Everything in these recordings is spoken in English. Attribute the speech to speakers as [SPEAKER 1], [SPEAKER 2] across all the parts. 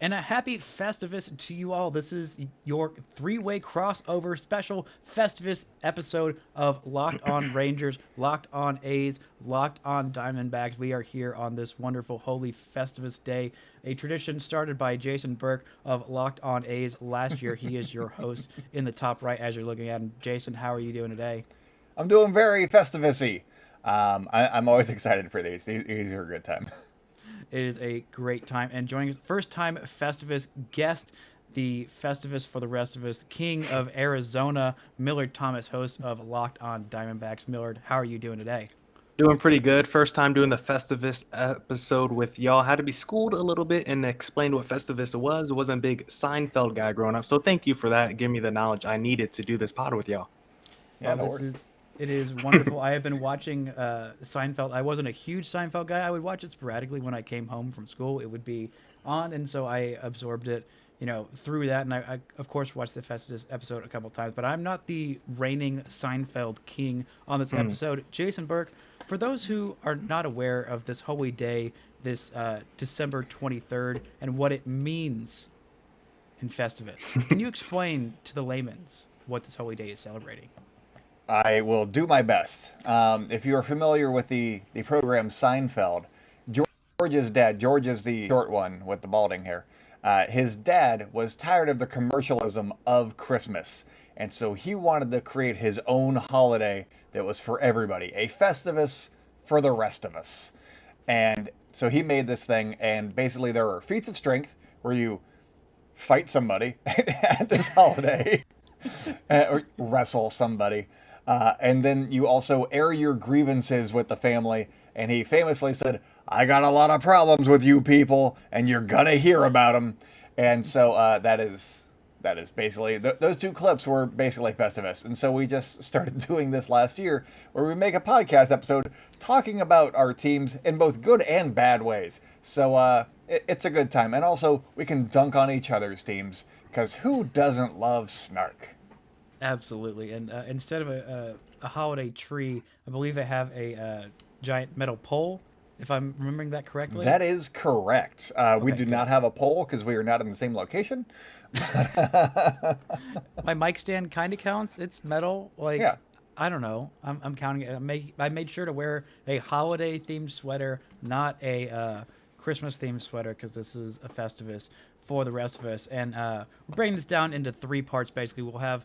[SPEAKER 1] And a happy Festivus to you all. This is your three-way crossover special Festivus episode of Locked on Rangers, Locked on A's, Locked on Diamondbacks. We are here on this wonderful holy Festivus day, a tradition started by Jason Burke of Locked on A's last year. He is your host in the top right as you're looking at him. Jason, how are you doing today?
[SPEAKER 2] I'm doing very Festivus-y. I'm always excited for these. These are a good time.
[SPEAKER 1] It is a great time. And joining us, first time Festivus guest, the Festivus for the rest of us, King of Arizona, Millard Thomas, host of Locked on Diamondbacks. Millard, how are you doing today?
[SPEAKER 3] Doing pretty good. First time doing the Festivus episode with y'all. Had to be schooled a little bit and explained what Festivus was. Wasn't a big Seinfeld guy growing up, so thank you for that. Give me the knowledge I needed to do this pod with y'all.
[SPEAKER 2] Yeah,
[SPEAKER 1] Oh,
[SPEAKER 2] no
[SPEAKER 1] this
[SPEAKER 2] worries.
[SPEAKER 1] is it is wonderful. I have been watching Seinfeld. I wasn't a huge Seinfeld guy. I would watch it sporadically when I came home from school. It would be on, and so I absorbed it, through that. And I of course watched the Festus episode a couple times. But I'm not the reigning Seinfeld king on this episode. Jason Burke, for those who are not aware of this holy day, this December 23rd, and what it means in Festivus, can you explain to the layman's what this holy day is celebrating?
[SPEAKER 2] I will do my best. If you are familiar with the program Seinfeld, George's dad, George is the short one with the balding hair, his dad was tired of the commercialism of Christmas. And so he wanted to create his own holiday that was for everybody, a Festivus for the rest of us. And so he made this thing, and basically there are feats of strength where you fight somebody at this holiday or wrestle somebody. And then you also air your grievances with the family. And he famously said, I got a lot of problems with you people, and you're going to hear about them. And so that is basically, those two clips were basically Festivus. And so we just started doing this last year, where we make a podcast episode talking about our teams in both good and bad ways. So it's a good time. And also, we can dunk on each other's teams, because who doesn't love snark?
[SPEAKER 1] Absolutely. And instead of a holiday tree, I believe they have a giant metal pole, if I'm remembering that correctly.
[SPEAKER 2] That is correct. We
[SPEAKER 1] Okay,
[SPEAKER 2] do
[SPEAKER 1] good.
[SPEAKER 2] not have a poll because we are not in the same location.
[SPEAKER 1] My mic stand kind of counts. It's metal.
[SPEAKER 2] Yeah.
[SPEAKER 1] I don't know. I'm counting it. I made sure to wear a holiday themed sweater, not a Christmas themed sweater, because this is a Festivus for the rest of us. And we're breaking this down into three parts. Basically, we'll have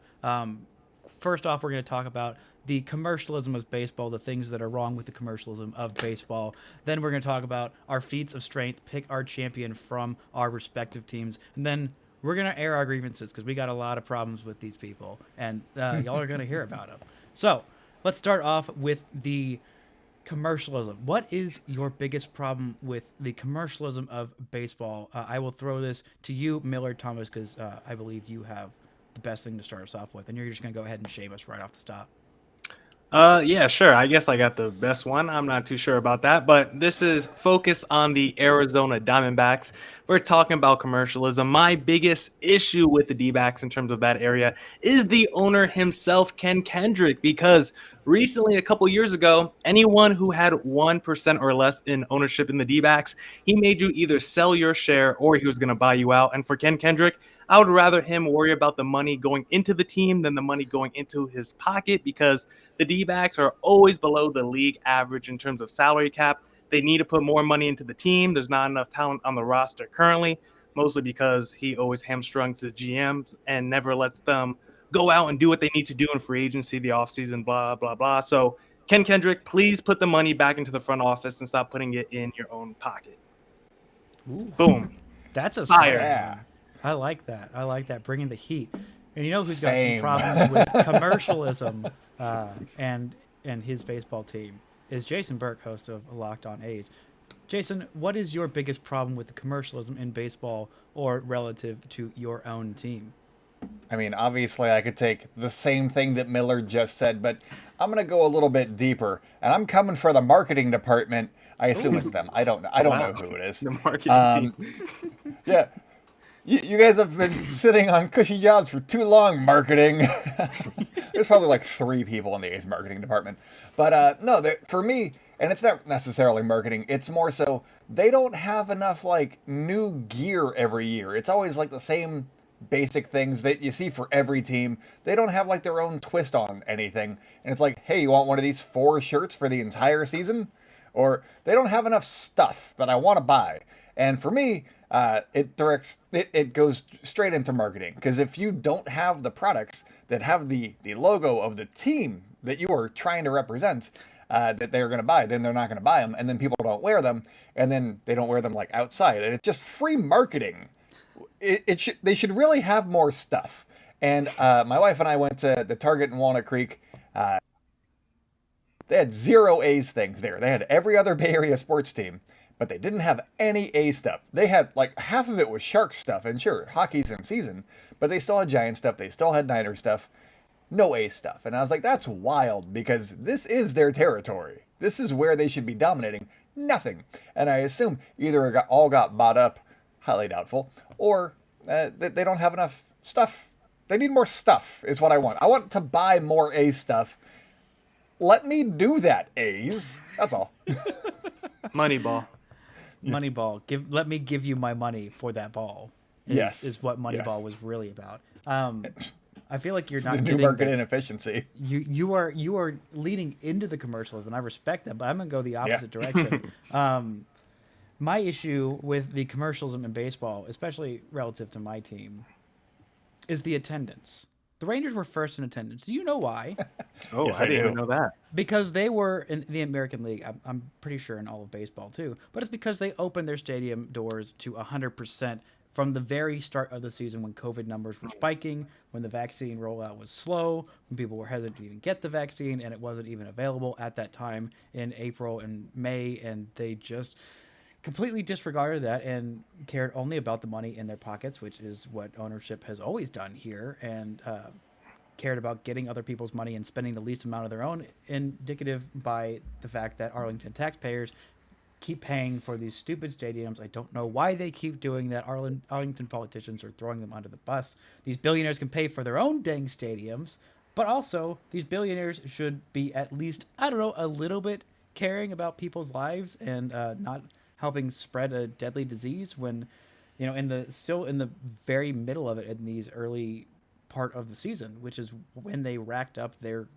[SPEAKER 1] first off, we're going to talk about the commercialism of baseball, the things that are wrong with the commercialism of baseball. Then we're going to talk about our feats of strength, pick our champion from our respective teams, and then we're going to air our grievances because we got a lot of problems with these people, and y'all are going to hear about them. So let's start off with the commercialism. What is your biggest problem with the commercialism of baseball? I will throw this to you, Millard Thomas, because I believe you have the best thing to start us off with, and you're just going to go ahead and shame us right off the stop.
[SPEAKER 3] Yeah, sure. I guess I got the best one. I'm not too sure about that, but this is focus on the Arizona Diamondbacks. We're talking about commercialism. My biggest issue with the D-backs in terms of that area is the owner himself, Ken Kendrick, because recently, a couple years ago, anyone who had 1% or less in ownership in the D-backs, he made you either sell your share or he was going to buy you out. And for Ken Kendrick, I would rather him worry about the money going into the team than the money going into his pocket, because the D-backs are always below the league average in terms of salary cap. They need to put more money into the team. There's not enough talent on the roster currently, mostly because he always hamstrings his GMs and never lets them go out and do what they need to do in free agency, the offseason, blah, blah, blah. So, Ken Kendrick, please put the money back into the front office and stop putting it in your own pocket.
[SPEAKER 1] Ooh,
[SPEAKER 3] Boom.
[SPEAKER 1] that's a solid
[SPEAKER 3] Fire.
[SPEAKER 2] Yeah.
[SPEAKER 1] one. I like that. I like that. Bringing the heat. And you know who's got some
[SPEAKER 2] Same.
[SPEAKER 1] problems with commercialism and his baseball team is Jason Burke, host of Locked on A's. Jason, what is your biggest problem with the commercialism in baseball or relative to your own team?
[SPEAKER 2] I mean, obviously, I could take the same thing that Miller just said, but I'm going to go a little bit deeper. And I'm coming for the marketing department. I assume it's them. I don't know. I don't know
[SPEAKER 3] Wow.
[SPEAKER 2] who it is.
[SPEAKER 3] The marketing
[SPEAKER 2] Um,
[SPEAKER 3] team.
[SPEAKER 2] yeah. You guys have been sitting on cushy jobs for too long, marketing. There's probably like three people in the A's marketing department. But no, for me, and it's not necessarily marketing, it's more so they don't have enough like new gear every year. It's always like the same basic things that you see for every team. They don't have like their own twist on anything. And it's like, hey, you want one of these 4 shirts for the entire season? Or they don't have enough stuff that I want to buy. And for me, it goes straight into marketing, because if you don't have the products that have the logo of the team that you are trying to represent, that they're going to buy, then they're not going to buy them, and then people don't wear them, and then they don't wear them like outside, and it's just free marketing. They should really have more stuff. And my wife and I went to the Target in Walnut Creek. They had 0 A's things there. They had every other Bay Area sports team, but they didn't have any A stuff. They had like half of it was Sharks stuff, and sure, hockey's in season, but they still had Giant stuff. They still had Niner stuff. No A stuff. And I was like, that's wild, because this is their territory. This is where they should be dominating. Nothing. And I assume either it all got bought up, highly doubtful, or they don't have enough stuff. They need more stuff is what I want. I want to buy more A stuff. Let me do that, A's. That's all.
[SPEAKER 3] Moneyball.
[SPEAKER 1] Moneyball. Let me give you my money for that ball. Is what Moneyball was really about. I feel like you're not
[SPEAKER 2] the new
[SPEAKER 1] getting
[SPEAKER 2] market inefficiency.
[SPEAKER 1] You are leading into the commercialism, and I respect that, but I'm gonna go the opposite direction. My issue with the commercialism in baseball, especially relative to my team, is the attendance. The Rangers were first in attendance. Do you know why?
[SPEAKER 3] Oh,
[SPEAKER 2] Yes,
[SPEAKER 3] I
[SPEAKER 2] I
[SPEAKER 3] didn't
[SPEAKER 2] do.
[SPEAKER 3] even know that.
[SPEAKER 1] Because they were in the American League. I'm pretty sure in all of baseball too. But it's because they opened their stadium doors to 100% from the very start of the season, when COVID numbers were spiking, when the vaccine rollout was slow, when people were hesitant to even get the vaccine, and it wasn't even available at that time in April and May, and they just completely disregarded that and cared only about the money in their pockets, which is what ownership has always done here, and cared about getting other people's money and spending the least amount of their own, indicative by the fact that Arlington taxpayers keep paying for these stupid stadiums. I don't know why they keep doing that. Arlington politicians are throwing them under the bus. These billionaires can pay for their own dang stadiums, but also these billionaires should be at least, I don't know, a little bit caring about people's lives and not helping spread a deadly disease when, still in the very middle of it, in these early part of the season, which is when they racked up their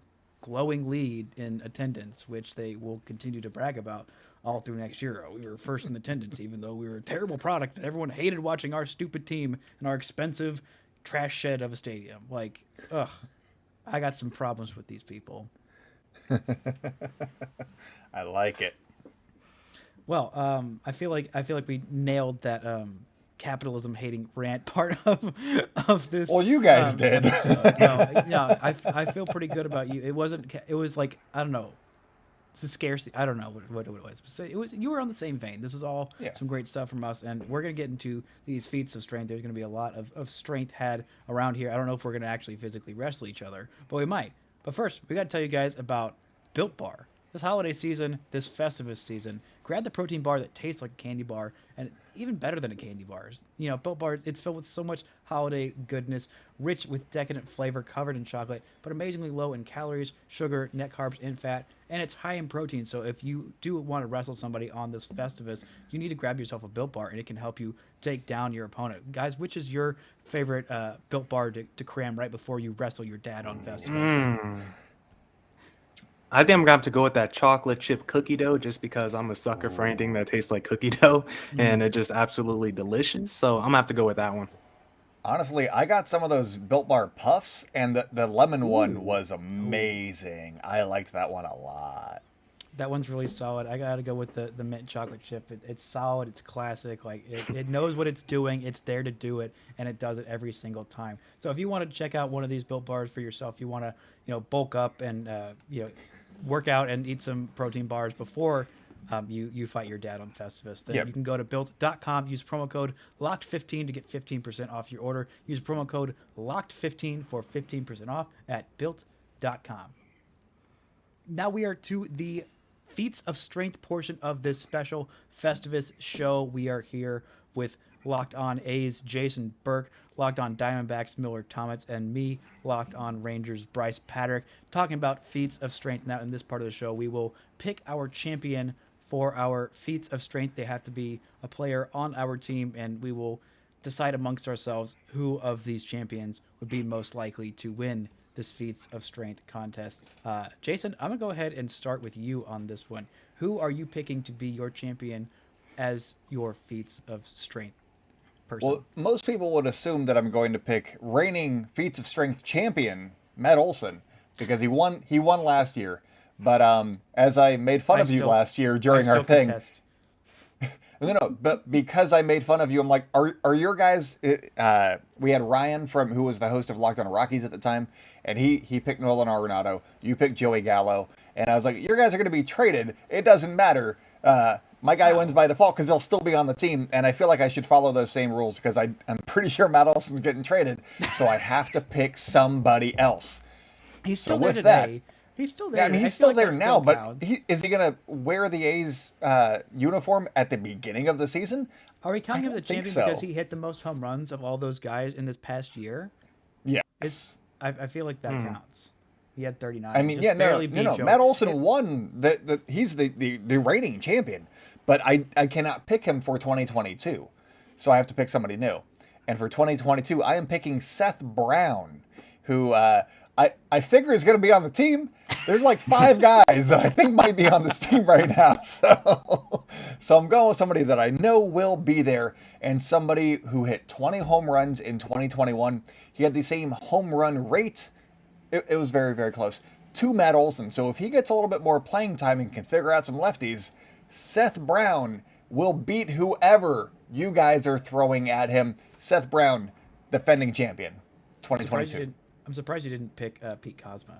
[SPEAKER 1] glowing lead in attendance, which they will continue to brag about all through next year. We were first in attendance, even though we were a terrible product and everyone hated watching our stupid team in our expensive trash shed of a stadium. Like, ugh, I got some problems with these people.
[SPEAKER 2] I like it.
[SPEAKER 1] Well, I feel like we nailed that capitalism hating rant part of this.
[SPEAKER 2] Well, you guys did.
[SPEAKER 1] No, I feel pretty good about you. It was like, I don't know, it's a scarcity. I don't know what it was. So it was, you were on the same vein. This is all some great stuff from us, and we're gonna get into these feats of strength. There's gonna be a lot of strength had around here. I don't know if we're gonna actually physically wrestle each other, but we might. But first, we gotta tell you guys about Built Bar. This holiday season, this Festivus season, grab the protein bar that tastes like a candy bar, and even better than a candy bar. Built Bar, it's filled with so much holiday goodness, rich with decadent flavor, covered in chocolate, but amazingly low in calories, sugar, net carbs, and fat, and it's high in protein. So if you do want to wrestle somebody on this Festivus, you need to grab yourself a Built Bar, and it can help you take down your opponent. Guys, which is your favorite Built Bar to cram right before you wrestle your dad on Festivus?
[SPEAKER 3] I think I'm gonna have to go with that chocolate chip cookie dough, just because I'm a sucker for anything that tastes like cookie dough, and it's just absolutely delicious. So I'm gonna have to go with that one.
[SPEAKER 2] Honestly, I got some of those Built Bar Puffs, and the lemon one was amazing. I liked that one a lot.
[SPEAKER 1] That one's really solid. I gotta go with the mint chocolate chip. It's solid. It's classic. Like it knows what it's doing. It's there to do it, and it does it every single time. So if you want to check out one of these Built Bars for yourself, you want to bulk up and work out and eat some protein bars before you fight your dad on Festivus. Then you can go to built.com. Use promo code LOCKED15 to get 15% off your order. Use promo code LOCKED15 for 15% off at built.com. Now we are to the feats of strength portion of this special Festivus show. We are here with Locked On A's Jason Burke, Locked On Diamondbacks Millard Thomas, and me, Locked On Rangers Brice Paterik, talking about feats of strength. Now in this part of the show, we will pick our champion for our feats of strength. They have to be a player on our team, and we will decide amongst ourselves who of these champions would be most likely to win this feats of strength contest. Jason, I'm gonna go ahead and start with you on this one. Who are you picking to be your champion as your feats of strength person?
[SPEAKER 2] Well, most people would assume that I'm going to pick reigning feats of strength champion Matt Olson because he won last year. But as I made fun of you last year during our thing, no, but because I made fun of you, I'm like, are your guys? We had Ryan who was the host of Locked On Rockies at the time, and he picked Nolan Arenado. You picked Joey Gallo, and I was like, your guys are going to be traded. It doesn't matter. My guy wins by default because he'll still be on the team, and I feel like I should follow those same rules because I'm pretty sure Matt Olson's getting traded, so I have to pick somebody else.
[SPEAKER 1] He's still there today. He's still there.
[SPEAKER 2] Yeah, I mean, he's still there now, but is he going to wear the A's uniform at the beginning of the season?
[SPEAKER 1] Are we counting him the champion because he hit the most home runs of all those guys in this past year?
[SPEAKER 2] Yes.
[SPEAKER 1] I feel like that counts. He had 39.
[SPEAKER 2] I mean, no. Matt Olson won. He's the reigning champion, but I cannot pick him for 2022, so I have to pick somebody new. And for 2022, I am picking Seth Brown, who I figure is going to be on the team. There's like 5 guys that I think might be on this team right now. So I'm going with somebody that I know will be there and somebody who hit 20 home runs in 2021. He had the same home run rate. It was very, very close to Matt Olson. So if he gets a little bit more playing time and can figure out some lefties, Seth Brown will beat whoever you guys are throwing at him. Seth Brown, defending champion, 2022.
[SPEAKER 1] I'm surprised you didn't pick Pete Kozma.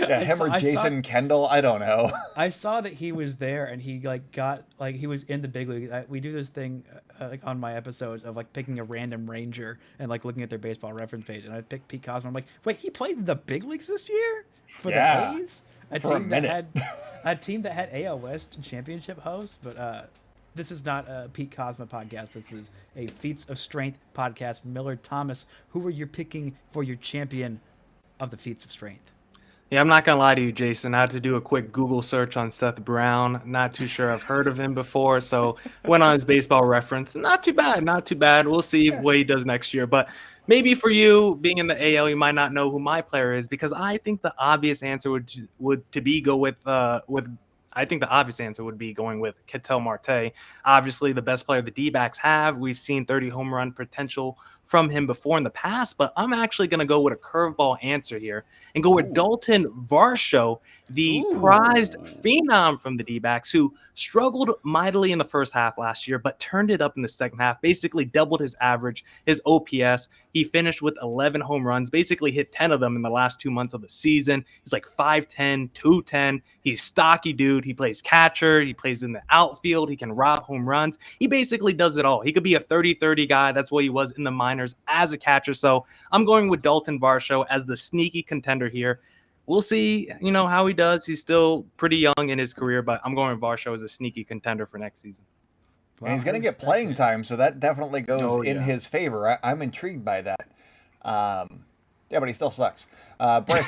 [SPEAKER 2] Him or Jason Kendall, I don't know.
[SPEAKER 1] I saw that he was there and he he was in the big league. We do this thing on my episodes of picking a random Ranger and looking at their baseball reference page, and I picked Pete Kozma. I'm like, wait, he played in the big leagues this year for the A's? A team that had AL West championship hosts, but this is not a Pete Kozma podcast. This is a Feats of Strength podcast. Millard, Thomas, who are you picking for your champion of the Feats of Strength?
[SPEAKER 3] Yeah, I'm not going to lie to you, Jason. I had to do a quick Google search on Seth Brown. Not too sure I've heard of him before, so went on his baseball reference. Not too bad. We'll see what he does next year. But maybe for you, being in the AL, you might not know who my player is because I think the obvious answer would be going with Ketel Marte. Obviously, the best player the D-backs have. We've seen 30 home run potential from him before in the past, but I'm actually going to go with a curveball answer here and go with Dalton Varsho, the prized phenom from the D-backs who struggled mightily in the first half last year, but turned it up in the second half, basically doubled his average, his OPS. He finished with 11 home runs, basically hit 10 of them in the last 2 months of the season. He's like 5'10", 210. He's stocky dude. He plays catcher. He plays in the outfield. He can rob home runs. He basically does it all. He could be a 30-30 guy. That's what he was in the minors as a catcher. So I'm going with Dalton Varsho as the sneaky contender here. We'll see, how he does. He's still pretty young in his career, but I'm going with Varsho as a sneaky contender for next season.
[SPEAKER 2] And he's going to get playing time, so that definitely goes in his favor. I'm intrigued by that. But he still sucks. Brice,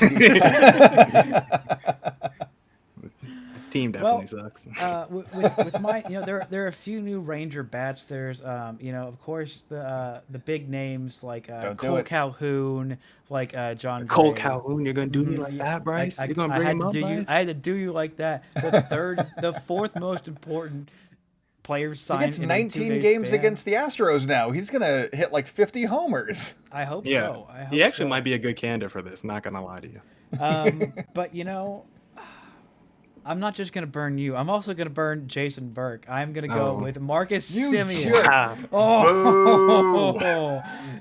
[SPEAKER 3] team definitely sucks.
[SPEAKER 1] With my, there are a few new Ranger bats. There's, of course the big names like Cole Calhoun, like John
[SPEAKER 3] Cole
[SPEAKER 1] Gray.
[SPEAKER 3] Calhoun. You're gonna do me like that, Brice? You're gonna bring him up, Brice?
[SPEAKER 1] I had to do you like that. The fourth most important player signed.
[SPEAKER 2] He gets 19 games against the Astros now. He's gonna hit like 50 homers.
[SPEAKER 1] I hope so.
[SPEAKER 3] He actually might be a good candidate for this. Not gonna lie to you.
[SPEAKER 1] But I'm not just going to burn you. I'm also going to burn Jason Burke. I'm going to go with Marcus Semien.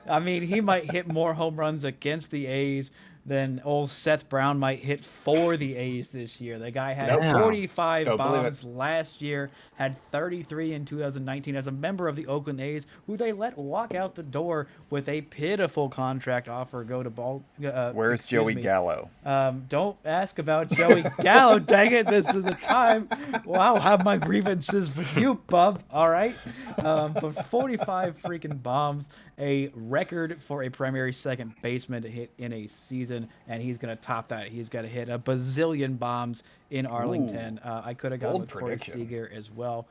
[SPEAKER 1] I mean, he might hit more home runs against the A's than old Seth Brown might hit for the A's this year. The guy had 45 bombs last year, had 33 in 2019 as a member of the Oakland A's, who they let walk out the door with a pitiful contract offer.
[SPEAKER 2] Where's Joey Gallo?
[SPEAKER 1] Don't ask about Joey Gallo. Dang it, this is a time. Well, I'll have my grievances with you, bub. All right. But 45 freaking bombs, a record for a primary second baseman to hit in a season. season, and he's going to top that. He's got to hit a bazillion bombs in Arlington. I could have gone
[SPEAKER 2] bold
[SPEAKER 1] with Corey
[SPEAKER 2] prediction.
[SPEAKER 1] Seager as well.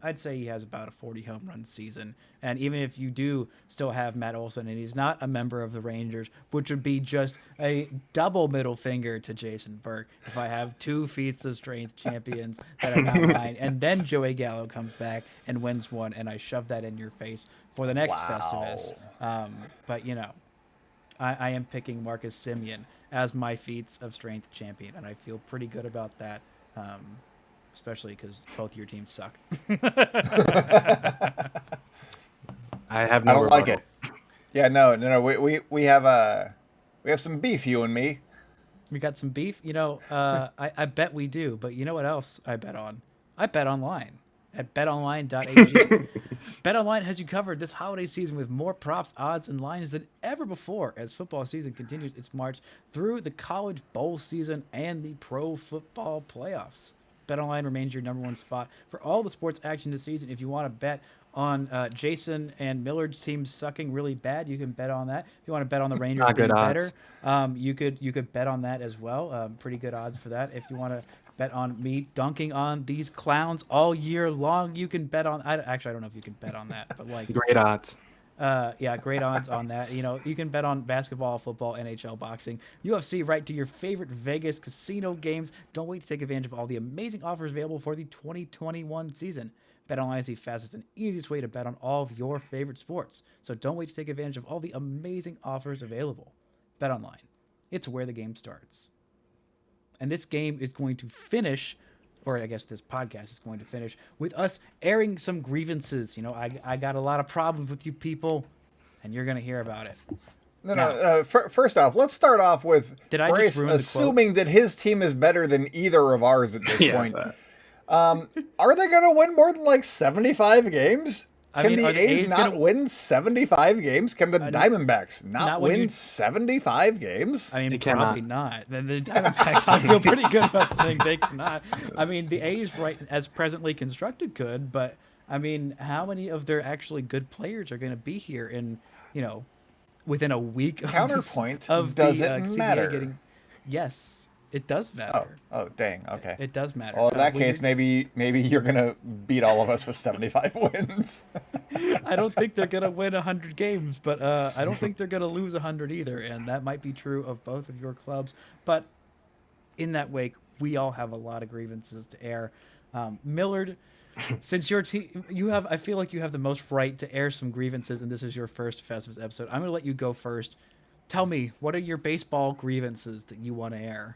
[SPEAKER 1] I'd say he has about a 40 home run season. And even if you do still have Matt Olson and he's not a member of the Rangers, which would be just a double middle finger to Jason Burke if I have two feats of strength champions that are not mine. And then Joey Gallo comes back and wins one, and I shove that in your face for the next Festivus. But, I am picking Marcus Semien as my feats of strength champion, and I feel pretty good about that. Especially because both your teams suck.
[SPEAKER 3] I have no
[SPEAKER 2] I don't like
[SPEAKER 3] rebuttal.
[SPEAKER 2] it. Yeah, no. We have some beef, you and me.
[SPEAKER 1] We got some beef. I bet we do. But you know what else I bet on? I bet online at betonline.ag. BetOnline has you covered this holiday season with more props, odds, and lines than ever before as football season continues its march through the college bowl season and the pro football playoffs. BetOnline remains your number one spot for all the sports action this season. If you want to bet on Jason and Millard's team sucking really bad, you can bet on that. If you want to bet on the Rangers
[SPEAKER 3] Not
[SPEAKER 1] being
[SPEAKER 3] good
[SPEAKER 1] better,
[SPEAKER 3] odds.
[SPEAKER 1] you could bet on that as well. Pretty good odds for that. If you want to bet on me dunking on these clowns all year long, you can bet on. I don't know if you can bet on that, but like
[SPEAKER 3] Great odds.
[SPEAKER 1] great odds on that. You can bet on basketball, football, NHL, boxing, UFC, right to your favorite Vegas casino games. Don't wait to take advantage of all the amazing offers available for the 2021 season. BetOnline is the fastest and easiest way to bet on all of your favorite sports. So don't wait to take advantage of all the amazing offers available. BetOnline, it's where the game starts. And this game is going to finish, or I guess this podcast is going to finish, with us airing some grievances. I got a lot of problems with you people, and you're going to hear about it.
[SPEAKER 2] No. First off, let's start off with
[SPEAKER 1] Did I just
[SPEAKER 2] Brice
[SPEAKER 1] ruin the
[SPEAKER 2] assuming that his team is better than either of ours at this point. Are they going to win more than like 75 games? Can the A's not win 75 games? Can the Diamondbacks not win 75 games?
[SPEAKER 1] I mean,
[SPEAKER 3] They
[SPEAKER 1] probably
[SPEAKER 3] cannot.
[SPEAKER 1] not. The Diamondbacks, I feel pretty good about saying they cannot. I mean, the A's, right as presently constructed, could, but I mean, how many of their actually good players are going to be here in, within a week of
[SPEAKER 2] Counterpoint,
[SPEAKER 1] of
[SPEAKER 2] does
[SPEAKER 1] the
[SPEAKER 2] it
[SPEAKER 1] CBA
[SPEAKER 2] matter?
[SPEAKER 1] getting? Yes, it does matter.
[SPEAKER 2] Oh, dang. Okay.
[SPEAKER 1] It does matter.
[SPEAKER 2] Well, in that case, maybe you're going to beat all of us with 75 wins.
[SPEAKER 1] I don't think they're going to win 100 games, but I don't think they're going to lose 100 either, and that might be true of both of your clubs. But in that wake, we all have a lot of grievances to air. Millard, since your team, I feel like you have the most right to air some grievances, and this is your first Festivus episode. I'm going to let you go first. Tell me, what are your baseball grievances that you want to air?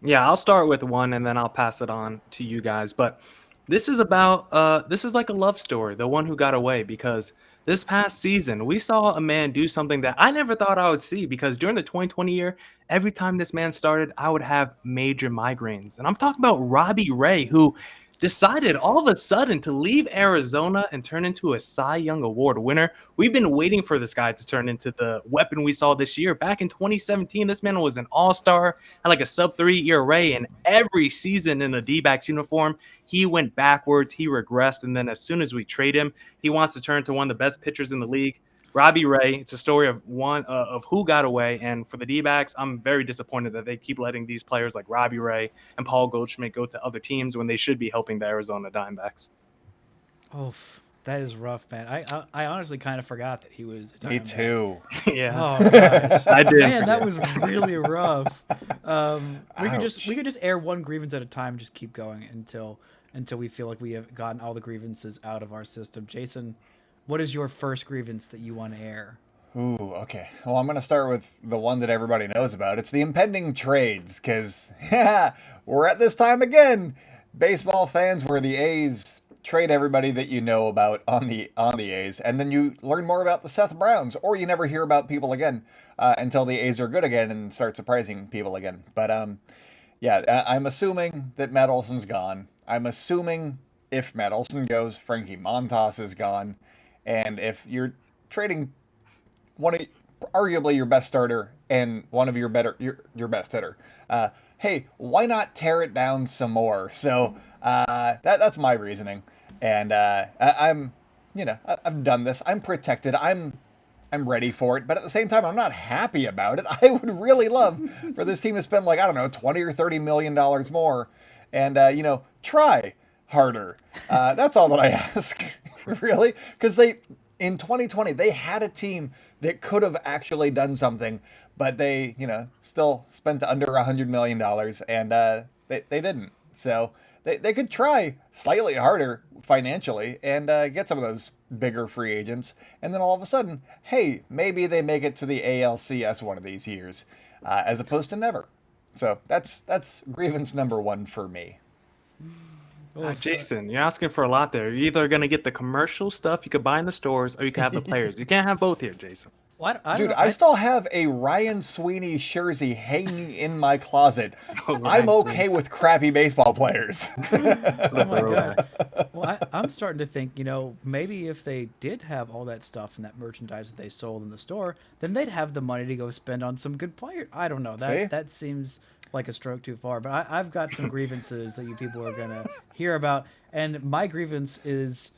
[SPEAKER 3] Yeah, I'll start with one and then I'll pass it on to you guys. But this is about this is like a love story, the one who got away, because this past season we saw a man do something that I never thought I would see, because during the 2020 year, every time this man started, I would have major migraines. And I'm talking about Robbie Ray, who decided all of a sudden to leave Arizona and turn into a Cy Young Award winner. We've been waiting for this guy to turn into the weapon we saw this year. Back in 2017, this man was an all-star, had like a sub-3 ERA, and every season in the D-backs uniform, he went backwards, he regressed, and then as soon as we trade him, he wants to turn to one of the best pitchers in the league. Robbie Ray, it's a story of one of who got away, and for the D-backs, I'm very disappointed that they keep letting these players like Robbie Ray and Paul Goldschmidt go to other teams when they should be helping the Arizona Diamondbacks.
[SPEAKER 1] Oh, that is rough, man. I honestly kind of forgot that he was a
[SPEAKER 2] Me
[SPEAKER 1] Diamondback.
[SPEAKER 2] too.
[SPEAKER 3] Yeah,
[SPEAKER 1] Oh gosh,
[SPEAKER 3] I did.
[SPEAKER 1] man, that was really rough. We could
[SPEAKER 2] Ouch.
[SPEAKER 1] just air one grievance at a time, just keep going until we feel like we have gotten all the grievances out of our system. Jason, what is your first grievance that you want to air?
[SPEAKER 2] Ooh, okay. Well, I'm going to start with the one that everybody knows about. It's the impending trades, because we're at this time again. Baseball fans, where the A's trade everybody that you know about on the A's, and then you learn more about the Seth Browns, or you never hear about people again until the A's are good again and start surprising people again. But I'm assuming that Matt Olson's gone. I'm assuming if Matt Olson goes, Frankie Montas is gone. And if you're trading arguably your best starter and one of your best hitter, hey, why not tear it down some more? So that's my reasoning. And I've done this. I'm protected. I'm I'm ready for it, but at the same time, I'm not happy about it. I would really love for this team to spend like, I don't know, 20 or 30 million dollars more and, try harder. That's all that I ask, really, because in 2020, they had a team that could have actually done something, but they, still spent under $100 million and they didn't. So they could try slightly harder financially and get some of those bigger free agents. And then all of a sudden, hey, maybe they make it to the ALCS one of these years, as opposed to never. So that's grievance number one for me.
[SPEAKER 3] Jason, you're asking for a lot there. You're either going to get the commercial stuff you could buy in the stores, or you can have the players. You can't have both here, Jason.
[SPEAKER 1] What?
[SPEAKER 2] Dude, I still have a Ryan Sweeney jersey hanging in my closet. I'm okay with crappy baseball players.
[SPEAKER 1] Oh my God. Well, I'm starting to think, maybe if they did have all that stuff and that merchandise that they sold in the store, then they'd have the money to go spend on some good players. I don't know. That seems like a stroke too far. But I've got some grievances that you people are going to hear about. And my grievance is,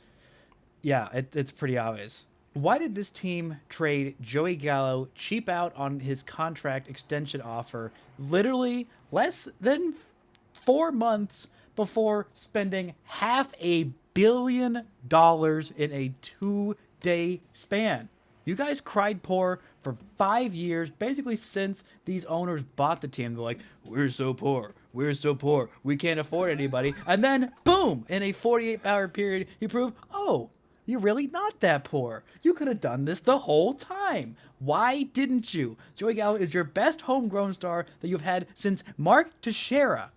[SPEAKER 1] it's pretty obvious. Why did this team trade Joey Gallo, cheap out on his contract extension offer, literally less than 4 months before spending $500 million in a 2-day span? You guys cried poor for 5 years, basically since these owners bought the team. They're like, we're so poor. We're so poor. We can't afford anybody. And then, boom, in a 48-hour period, he proved, you're really not that poor. You could have done this the whole time. Why didn't you? Joey Gallo is your best homegrown star that you've had since Mark Teixeira.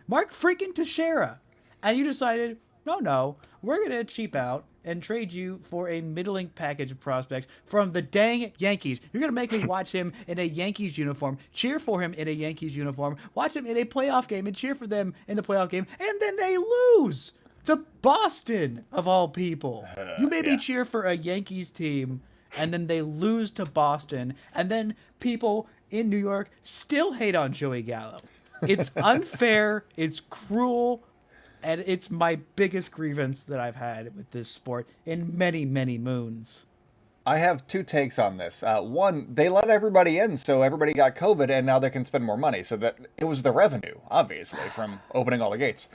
[SPEAKER 1] Mark freaking Teixeira. And you decided, no, we're going to cheap out and trade you for a middling package of prospects from the dang Yankees. You're going to make me watch him in a Yankees uniform, cheer for him in a Yankees uniform, watch him in a playoff game and cheer for them in the playoff game, and then they lose to Boston, of all people. You made me cheer for a Yankees team, and then they lose to Boston, and then people in New York still hate on Joey Gallo. It's unfair, it's cruel, and it's my biggest grievance that I've had with this sport in many, many moons.
[SPEAKER 2] I have two takes on this. One, they let everybody in, so everybody got COVID, and now they can spend more money. So that it was the revenue, obviously, from opening all the gates.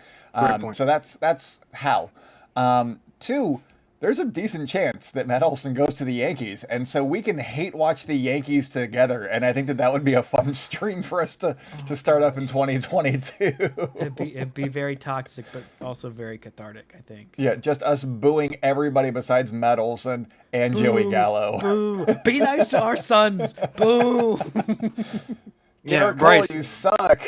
[SPEAKER 2] So that's how. Two, there's a decent chance that Matt Olson goes to the Yankees, and so we can hate watch the Yankees together. And I think that would be a fun stream for us to start up in 2022.
[SPEAKER 1] It'd be very toxic, but also very cathartic, I think.
[SPEAKER 2] Yeah, just us booing everybody besides Matt Olson and Joey Gallo.
[SPEAKER 1] Boo! Be nice to our sons. Boo!
[SPEAKER 2] Brice, you suck.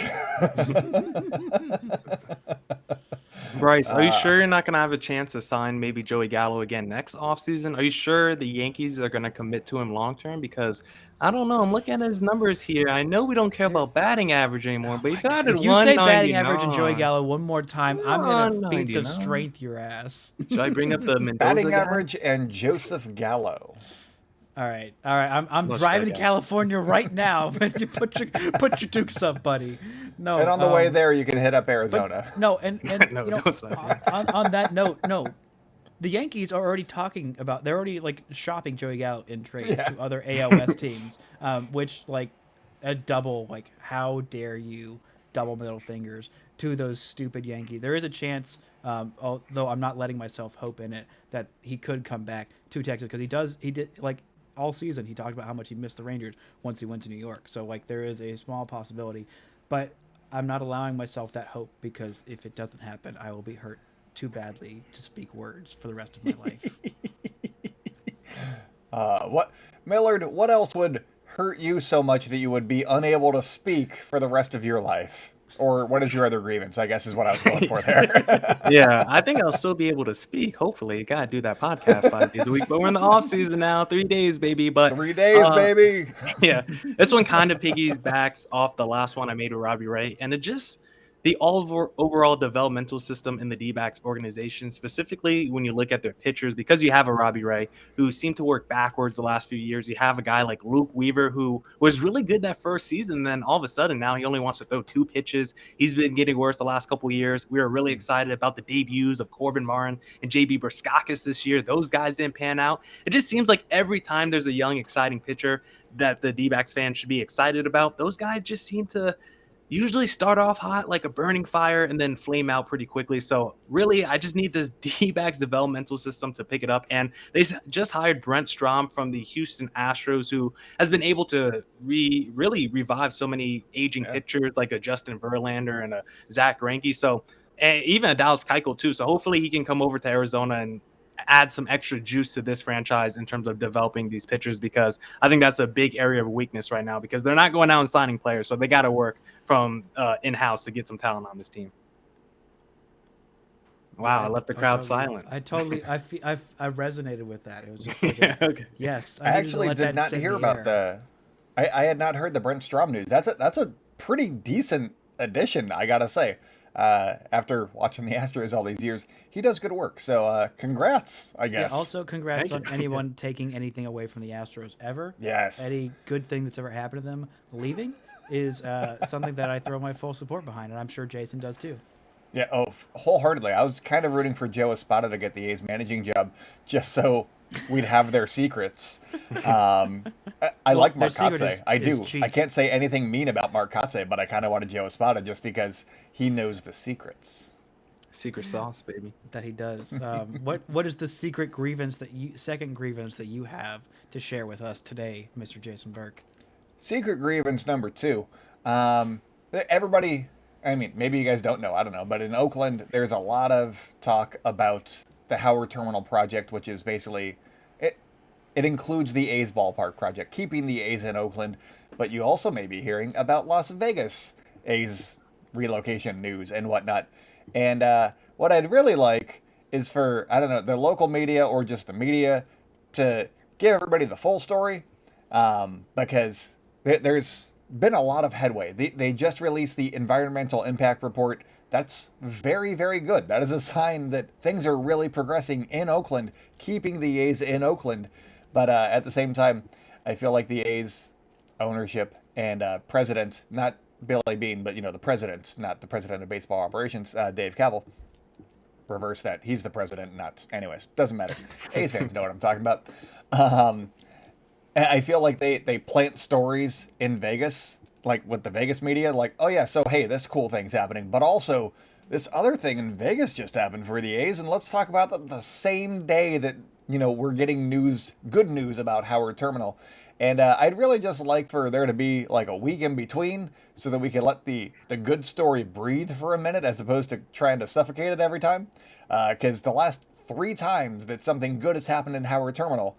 [SPEAKER 3] Brice, are you sure you're not going to have a chance to sign maybe Joey Gallo again next offseason? Are you sure the Yankees are going to commit to him long term? Because I don't know. I'm looking at his numbers here. I know we don't care about batting average anymore, but he got it.
[SPEAKER 1] If you say batting average and Joey Gallo one more time, I'm going to feats of strength your ass.
[SPEAKER 3] Should I bring up the Mendoza
[SPEAKER 2] batting
[SPEAKER 3] guy?
[SPEAKER 2] average and Joseph Gallo?
[SPEAKER 1] All right. I'm driving to California right now. Put your dukes up, buddy. No.
[SPEAKER 2] And on the way there, you can hit up Arizona.
[SPEAKER 1] No,
[SPEAKER 3] no,
[SPEAKER 1] on that note, no. The Yankees are already talking about. They're already like shopping Joey Gallo in trades to other AL West teams, which like a double. Like, how dare you double middle fingers to those stupid Yankees? There is a chance, although I'm not letting myself hope in it, that he could come back to Texas because he did like. All season, he talked about how much he missed the Rangers once he went to New York. So, like, there is a small possibility. But I'm not allowing myself that hope because if it doesn't happen, I will be hurt too badly to speak words for the rest of my life.
[SPEAKER 2] Millard, what else would hurt you so much that you would be unable to speak for the rest of your life? Or what is your other grievance, I guess is what I was going for there.
[SPEAKER 3] Yeah, I think I'll still be able to speak. Hopefully. Gotta do that podcast 5 days a week. But we're in the off season now. 3 days, baby. But
[SPEAKER 2] 3 days, baby.
[SPEAKER 3] Yeah. This one kind of piggybacks off the last one I made with Robbie Ray. And the the overall developmental system in the D-backs organization, specifically when you look at their pitchers, because you have a Robbie Ray who seemed to work backwards the last few years. You have a guy like Luke Weaver who was really good that first season. Then all of a sudden now he only wants to throw 2 pitches. He's been getting worse the last couple of years. We were really excited about the debuts of Corbin Martin and JB Berskakis this year. Those guys didn't pan out. It just seems like every time there's a young, exciting pitcher that the D-backs fans should be excited about, those guys just seem to usually start off hot like a burning fire and then flame out pretty quickly. So really, I just need this D-backs developmental system to pick it up. And they just hired Brent Strom from the Houston Astros, who has been able to really revive so many aging pitchers like a Justin Verlander and a Zach Greinke. So and even a Dallas Keuchel too. So hopefully he can come over to Arizona and add some extra juice to this franchise in terms of developing these pitchers, because I think that's a big area of weakness right now, because they're not going out and signing players. So they got to work from in-house to get some talent on this team. Wow, I left the crowd silent.
[SPEAKER 1] I resonated with that. It was just like,
[SPEAKER 3] okay.
[SPEAKER 1] Yes.
[SPEAKER 2] I actually did not hear about I had not heard the Brent Strom news. That's a pretty decent addition, I gotta say. After watching the Astros all these years, he does good work. So congrats, I guess.
[SPEAKER 1] Yeah, also congrats on anyone taking anything away from the Astros ever.
[SPEAKER 2] Yes.
[SPEAKER 1] Any good thing that's ever happened to them leaving is something that I throw my full support behind, and I'm sure Jason does too.
[SPEAKER 2] Yeah, wholeheartedly. I was kind of rooting for Joe Espada to get the A's managing job just so we'd have their secrets. I like Mark Kotsay. I do. I can't say anything mean about Mark Kotsay, but I kind of wanted Joe Espada just because he knows the secrets.
[SPEAKER 3] Secret sauce, baby.
[SPEAKER 1] That he does. What is the secret grievance second grievance that you have to share with us today, Mr. Jason Burke?
[SPEAKER 2] Secret grievance number 2. Everybody, I mean, maybe you guys don't know, I don't know, but in Oakland, there's a lot of talk about the Howard Terminal project, which is basically, it includes the A's ballpark project, keeping the A's in Oakland, but you also may be hearing about Las Vegas A's relocation news and whatnot. And what I'd really like is for, I don't know, the local media or just the media to give everybody the full story, because there's been a lot of headway. They just released the environmental impact report. That's very, very good. That is a sign that things are really progressing in Oakland, keeping the A's in Oakland. But at the same time, I feel like the A's ownership and president, not Billy Beane, but, the president, not the president of baseball operations, Dave Kaval. Reverse that. He's the president, not... Anyways, doesn't matter. A's fans know what I'm talking about. I feel like they plant stories in Vegas, like with the Vegas media, like, oh yeah, so hey, this cool thing's happening, but also this other thing in Vegas just happened for the A's, and let's talk about the same day that, we're getting good news about Howard Terminal. And I'd really just like for there to be like a week in between so that we can let the good story breathe for a minute as opposed to trying to suffocate it every time. Because the last 3 times that something good has happened in Howard Terminal,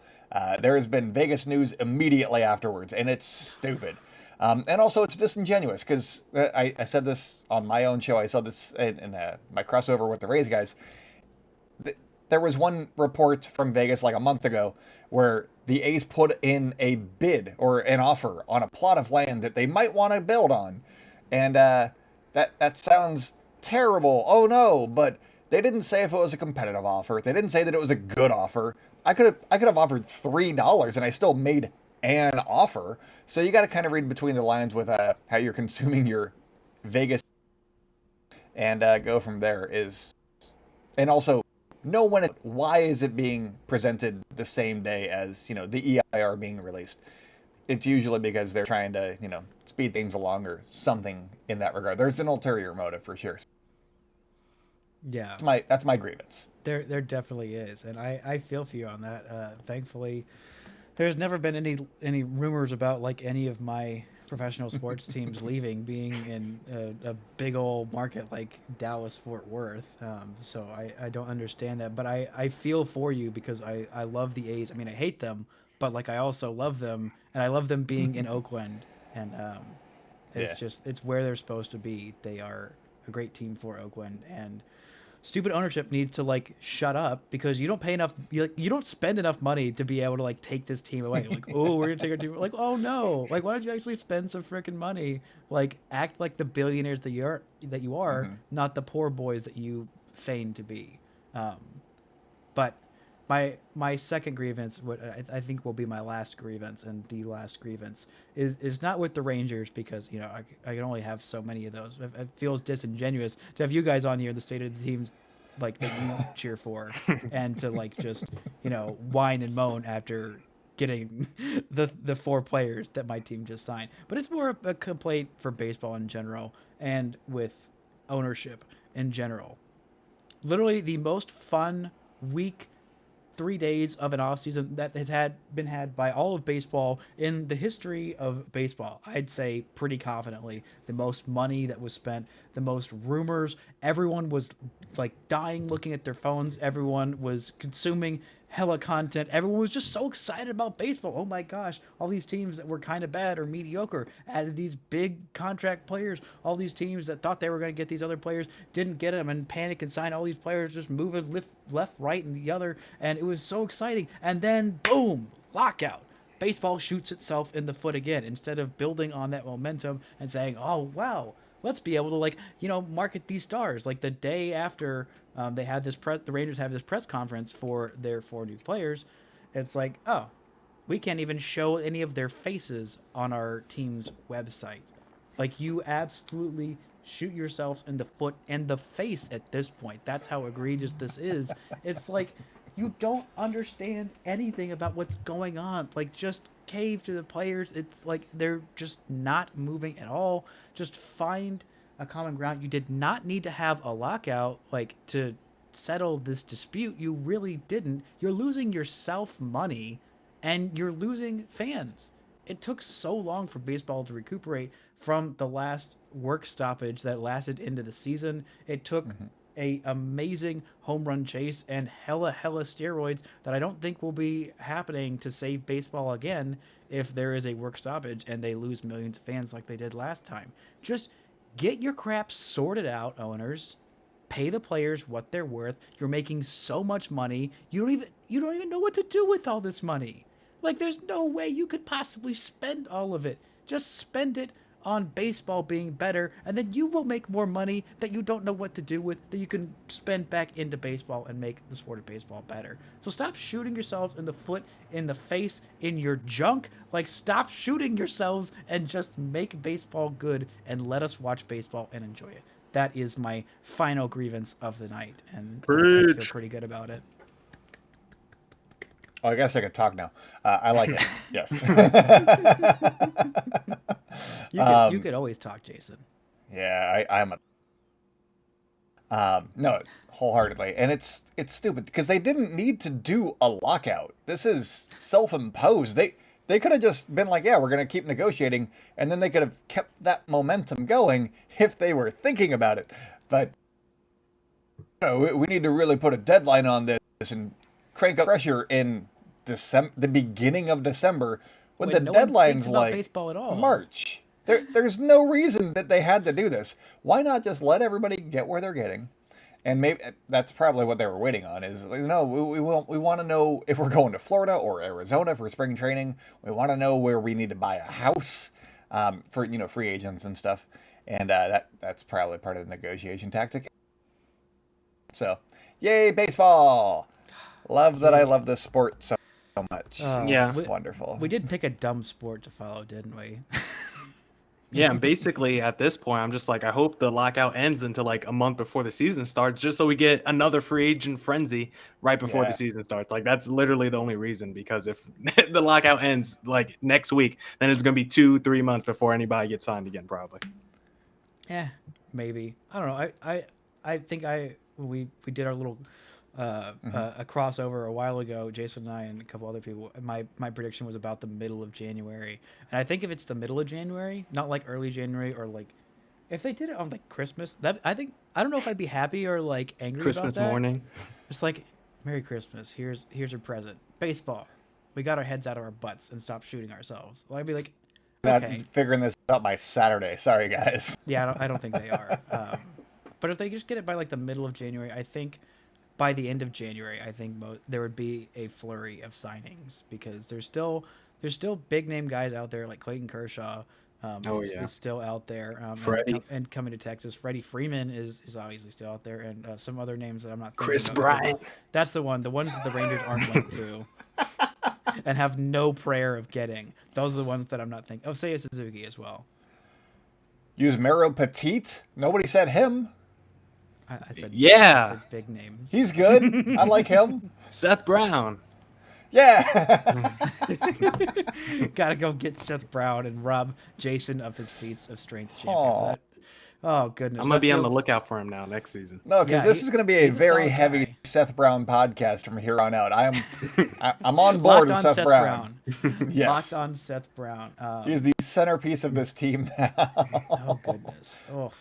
[SPEAKER 2] there has been Vegas news immediately afterwards, and it's stupid. And also it's disingenuous because I said this on my own show. I saw this in my crossover with the Rays guys. There was one report from Vegas like a month ago where the A's put in a bid or an offer on a plot of land that they might want to build on. And that sounds terrible. Oh no, but they didn't say if it was a competitive offer. They didn't say that it was a good offer. I could have offered $3 and I still made an offer. So you got to kind of read between the lines with how you're consuming your Vegas and go from there. And also know why is it being presented the same day as, the EIR being released. It's usually because they're trying to, speed things along or something in that regard. There's an ulterior motive for sure.
[SPEAKER 1] Yeah.
[SPEAKER 2] That's my grievance.
[SPEAKER 1] There definitely is. And I feel for you on that. Thankfully, there's never been any rumors about like any of my professional sports teams leaving, being in a big old market like Dallas-Fort Worth. So I don't understand that. But I feel for you because I love the A's. I mean, I hate them, but like I also love them. And I love them being in Oakland. And it's where they're supposed to be. They are a great team for Oakland. And stupid ownership needs to like shut up, because you don't pay enough, you don't spend enough money to be able to like take this team away. Like, oh, we're gonna take our team. Like, oh no, like why don't you actually spend some freaking money? Like, act like the billionaires that you are, not the poor boys that you feign to be. But my second grievance, what I think will be my last grievance, and the last grievance is not with the Rangers, because I can only have so many of those. It feels disingenuous to have you guys on here, the state of the teams like that you cheer for, and to like just whine and moan after getting the 4 players that my team just signed. But it's more of a complaint for baseball in general, and with ownership in general. Literally the most fun week, 3 days of an off season that has been had by all of baseball in the history of baseball. I'd say pretty confidently the most money that was spent, the most rumors. Everyone was like dying looking at their phones. Everyone was consuming hella content. Everyone was just so excited about baseball. Oh my gosh, all these teams that were kind of bad or mediocre added these big contract players. All these teams that thought they were going to get these other players didn't get them, and panic and sign all these players, just moving left, right, and the other. And it was so exciting. And then boom, lockout. Baseball shoots itself in the foot again, instead of building on that momentum and saying, oh wow, let's be able to market these stars. Like the day after they had the Rangers have this press conference for their 4 new players, it's like, oh, we can't even show any of their faces on our team's website. Like, you absolutely shoot yourselves in the foot and the face at this point. That's how egregious this is. It's like, you don't understand anything about what's going on. Like, just cave to the players. It's like they're just not moving at all. Just find a common ground. You did not need to have a lockout to settle this dispute. You really didn't. You're losing yourself money, and you're losing fans. It took so long for baseball to recuperate from the last work stoppage that lasted into the season. It took a amazing home run chase and hella steroids that I don't think will be happening to save baseball again if there is a work stoppage and they lose millions of fans like they did last time. Just get your crap sorted out, owners. Pay the players what they're worth. You're making so much money. You don't even know what to do with all this money. Like, there's no way you could possibly spend all of it. Just spend it on baseball being better, and then you will make more money that you don't know what to do with, that you can spend back into baseball and make the sport of baseball better. So stop shooting yourselves in the foot, in the face, in your junk. Like, stop shooting yourselves and just make baseball good and let us watch baseball and enjoy it. That is my final grievance of the night, and I feel pretty good about it.
[SPEAKER 2] Oh, I guess I could talk now. I like it. Yes.
[SPEAKER 1] You could always talk, Jason.
[SPEAKER 2] Yeah, I'm a. No, wholeheartedly, and it's stupid because they didn't need to do a lockout. This is self-imposed. They could have just been like, yeah, we're going to keep negotiating, and then they could have kept that momentum going if they were thinking about it. But we need to really put a deadline on this and crank up pressure in the beginning of December, when the deadline's like
[SPEAKER 1] baseball at all.
[SPEAKER 2] March. There's no reason that they had to do this. Why not just let everybody get where they're getting? And maybe that's probably what they were waiting on. Is we want to know if we're going to Florida or Arizona for spring training. We want to know where we need to buy a house for free agents and stuff. And that's probably part of the negotiation tactic. So, yay baseball! Love that I love this sport so much.
[SPEAKER 3] Yeah,
[SPEAKER 2] it's wonderful.
[SPEAKER 1] We did pick a dumb sport to follow, didn't we?
[SPEAKER 3] Yeah, and basically at this point, I'm just like, I hope the lockout ends until like a month before the season starts, just so we get another free agent frenzy right before the season starts. Like, that's literally the only reason, because if the lockout ends like next week, then it's going to be 2-3 months before anybody gets signed again, probably.
[SPEAKER 1] Yeah, maybe. I don't know. I think we did our little a crossover a while ago, Jason and I and a couple other people. My prediction was about the middle of January, and I think if it's the middle of January, not like early January, or like if they did it on like Christmas, I don't know if I'd be happy or like angry
[SPEAKER 3] Christmas
[SPEAKER 1] about that.
[SPEAKER 3] morning.
[SPEAKER 1] It's like, Merry Christmas. Here's your present. Baseball. We got our heads out of our butts and stopped shooting ourselves. Well, I'd be like, okay.
[SPEAKER 2] Not figuring this out by Saturday. Sorry, guys.
[SPEAKER 1] Yeah, I don't think they are. But But if they just get it by like the middle of January, I think by the end of January, I think there would be a flurry of signings because there's still big name guys out there like Clayton Kershaw. Is still out there,
[SPEAKER 3] Freddie.
[SPEAKER 1] and coming to Texas. Freddie Freeman is obviously still out there, and some other names that I'm not thinking
[SPEAKER 3] Chris
[SPEAKER 1] of.
[SPEAKER 3] Bryant.
[SPEAKER 1] That's the ones that the Rangers aren't linked to, and have no prayer of getting. Those are the ones that I'm not thinking. Oh, Seiya Suzuki as well.
[SPEAKER 2] Use Mero Petit. Nobody said him.
[SPEAKER 1] I said
[SPEAKER 3] Yeah.
[SPEAKER 1] I said big names.
[SPEAKER 2] He's good. I like him.
[SPEAKER 3] Seth Brown.
[SPEAKER 2] Yeah.
[SPEAKER 1] Gotta go get Seth Brown and rob Jason of his feats of strength champion.
[SPEAKER 2] Aw.
[SPEAKER 1] Oh goodness!
[SPEAKER 3] I'm gonna be on the lookout for him now next season.
[SPEAKER 2] No, because
[SPEAKER 1] Yeah,
[SPEAKER 2] this is going to be a
[SPEAKER 1] he's a
[SPEAKER 2] very
[SPEAKER 1] solid
[SPEAKER 2] heavy
[SPEAKER 1] guy.
[SPEAKER 2] Seth Brown podcast from here on out. I'm on board
[SPEAKER 1] Locked
[SPEAKER 2] with
[SPEAKER 1] on
[SPEAKER 2] Seth Brown. Yes.
[SPEAKER 1] Locked on Seth Brown.
[SPEAKER 2] He's the centerpiece of this team now.
[SPEAKER 1] Oh goodness! Oh,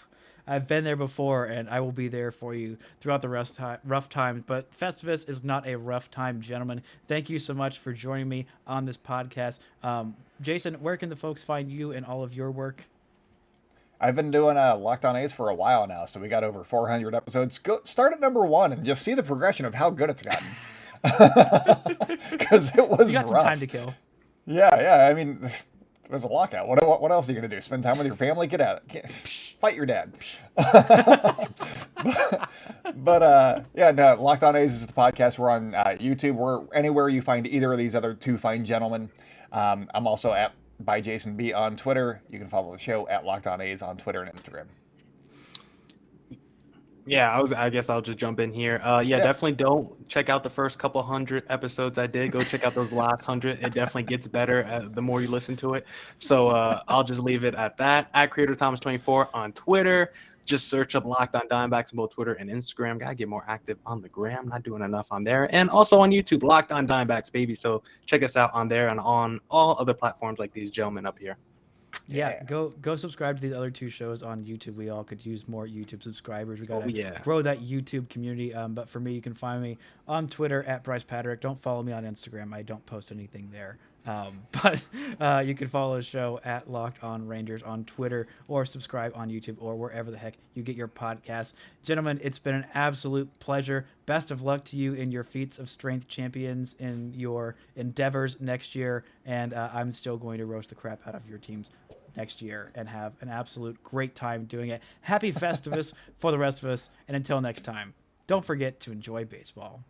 [SPEAKER 1] I've been there before, and I will be there for you throughout the rough times. But Festivus is not a rough time, gentlemen. Thank you so much for joining me on this podcast. Jason, where can the folks find you and all of your work?
[SPEAKER 2] I've been doing Locked On A's for a while now, so we got over 400 episodes. Go start at number 1 and just see the progression of how good it's gotten. Because it was
[SPEAKER 1] You got
[SPEAKER 2] rough.
[SPEAKER 1] some time to kill.
[SPEAKER 2] Yeah. I mean, there's a lockout. What else are you gonna do? Spend time with your family? Get at it. Fight your dad. Yeah, no. Locked On A's is the podcast. We're on YouTube. We're anywhere you find either of these other two fine gentlemen. I'm also at by Jason B on Twitter. You can follow the show at Locked On A's on Twitter and Instagram.
[SPEAKER 3] Yeah, I guess I'll just jump in here. Yeah, definitely don't check out the first couple hundred episodes I did. Go check out those last 100. It definitely gets better the more you listen to it. So I'll just leave it at that. At Creator Thomas 24 on Twitter. Just search up Locked On Diamondbacks on both Twitter and Instagram. Gotta get more active on the gram. Not doing enough on there. And also on YouTube, Locked On Diamondbacks, baby. So check us out on there and on all other platforms like these gentlemen up here.
[SPEAKER 1] Yeah, go subscribe to these other two shows on YouTube. We all could use more YouTube subscribers. We gotta
[SPEAKER 3] yeah.
[SPEAKER 1] grow that YouTube community. But for me, you can find me on Twitter at Brice Paterik. Don't follow me on Instagram. I don't post anything there. But you can follow the show at Locked On Rangers on Twitter, or subscribe on YouTube, or wherever the heck you get your podcasts. Gentlemen, it's been an absolute pleasure. Best of luck to you in your feats of strength champions in your endeavors next year. And I'm still going to roast the crap out of your teams next year and have an absolute great time doing it. Happy Festivus for the rest of us. And until next time, don't forget to enjoy baseball.